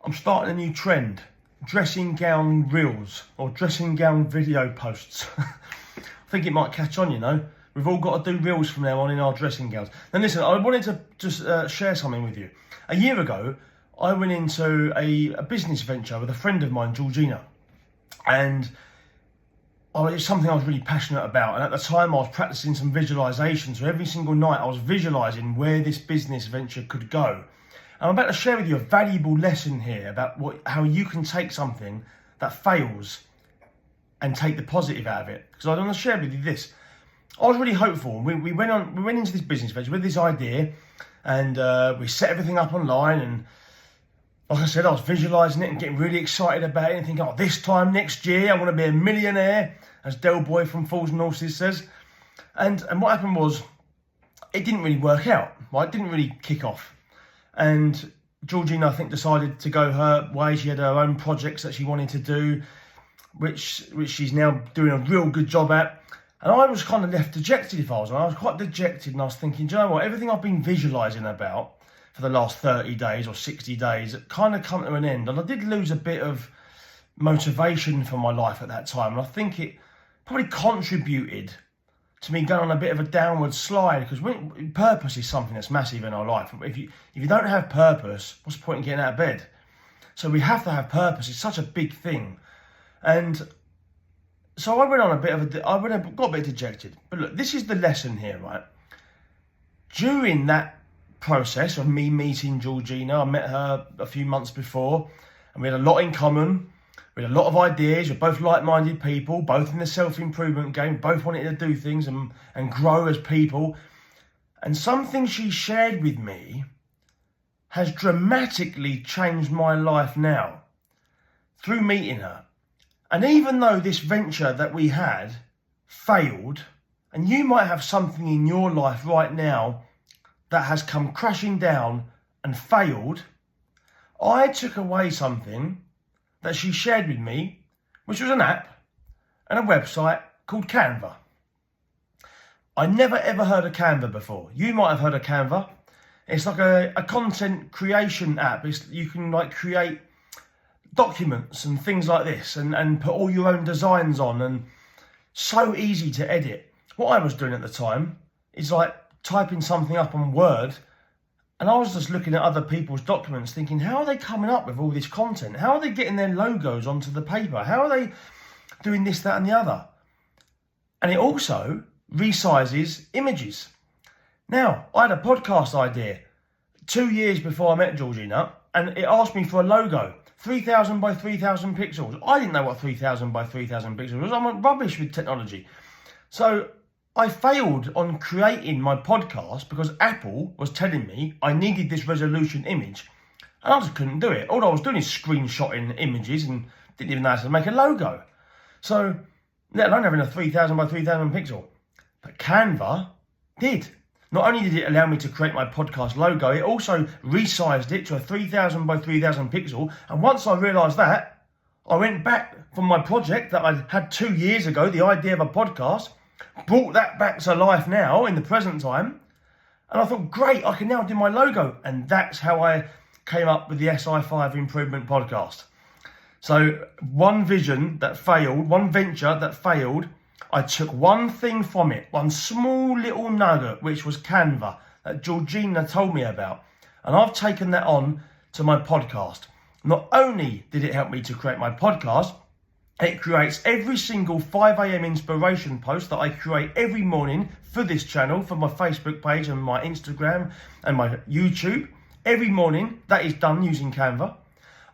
I'm starting a new trend, dressing gown reels or dressing gown video posts. I think it might catch on, you know. We've all got to do reels from now on in our dressing gowns. Now listen, I wanted to just share something with you. A year ago, I went into a business venture with a friend of mine, Georgina. And it's something I was really passionate about. And at the time, I was practicing some visualization. So every single night, I was visualizing where this business venture could go. And I'm about to share with you a valuable lesson here about how you can take something that fails and take the positive out of it. Because I want to share with you this. I was really hopeful. We went into this business venture with this idea, and we set everything up online. And like I said, I was visualising it and getting really excited about it and thinking, oh, this time next year, I want to be a millionaire, as Del Boy from Fools and Horses says. And what happened was, it didn't really work out. Right? It didn't really kick off. And Georgina, I think, decided to go her way. She had her own projects that she wanted to do, which she's now doing a real good job at. And I was kind of left dejected, if I was. I was quite dejected, and I was thinking, do you know what? Everything I've been visualising about for the last 30 days or 60 days, it kind of come to an end. And I did lose a bit of motivation for my life at that time. And I think it probably contributed to me going on a bit of a downward slide, because purpose is something that's massive in our life. If you don't have purpose, what's the point in getting out of bed? So we have to have purpose. It's such a big thing. And so I went on got a bit dejected. But look, this is the lesson here, right? During that process of me meeting Georgina, I met her a few months before, and we had a lot in common. We had a lot of ideas. We're both like-minded people, both in the self-improvement game, both wanting to do things and grow as people. And something she shared with me has dramatically changed my life now through meeting her. And even though this venture that we had failed, and you might have something in your life right now that has come crashing down and failed, I took away something that she shared with me, which was an app and a website called Canva. I never ever heard of Canva before. You might have heard of Canva. It's like a content creation app. You can create documents and things like this and put all your own designs on, and so easy to edit. What I was doing at the time is typing something up on Word, and I was just looking at other people's documents thinking, how are they coming up with all this content? How are they getting their logos onto the paper? How are they doing this, that and the other? And it also resizes images. Now, I had a podcast idea 2 years before I met Georgina, and it asked me for a logo. 3,000 by 3,000 pixels. I didn't know what 3,000 by 3,000 pixels was. I'm rubbish with technology. So I failed on creating my podcast because Apple was telling me I needed this resolution image, and I just couldn't do it. All I was doing is screenshotting images and didn't even know how to make a logo. So, let alone having a 3,000 by 3,000 pixel. But Canva did. Not only did it allow me to create my podcast logo, it also resized it to a 3,000 by 3,000 pixel. And once I realised that, I went back from my project that I had 2 years ago, the idea of a podcast, brought that back to life now in the present time. And I thought, great, I can now do my logo. And that's how I came up with the SI5 Improvement Podcast. So one vision that failed, one venture that failed, I took one thing from it, one small little nugget, which was Canva, that Georgina told me about. And I've taken that on to my podcast. Not only did it help me to create my podcast, it creates every single 5 a.m. inspiration post that I create every morning for this channel, for my Facebook page and my Instagram and my YouTube. Every morning, that is done using Canva.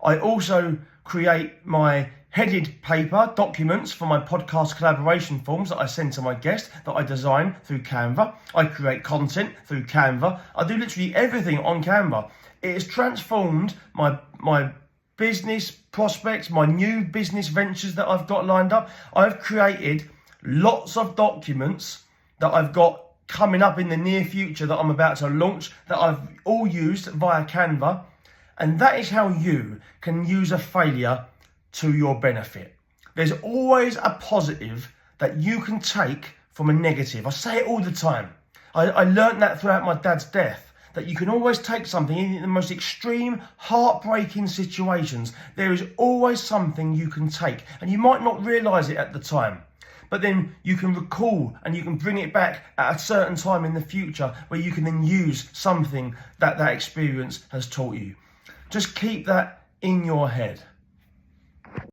I also create my headed paper documents for my podcast collaboration forms that I send to my guests that I design through Canva. I create content through Canva. I do literally everything on Canva. It has transformed my business prospects, my new business ventures that I've got lined up. I've created lots of documents that I've got coming up in the near future that I'm about to launch that I've all used via Canva. And that is how you can use a failure to your benefit. There's always a positive that you can take from a negative. I say it all the time. I learned that throughout my dad's death, that you can always take something in the most extreme, heartbreaking situations. There is always something you can take, and you might not realise it at the time. But then you can recall and you can bring it back at a certain time in the future where you can then use something that experience has taught you. Just keep that in your head.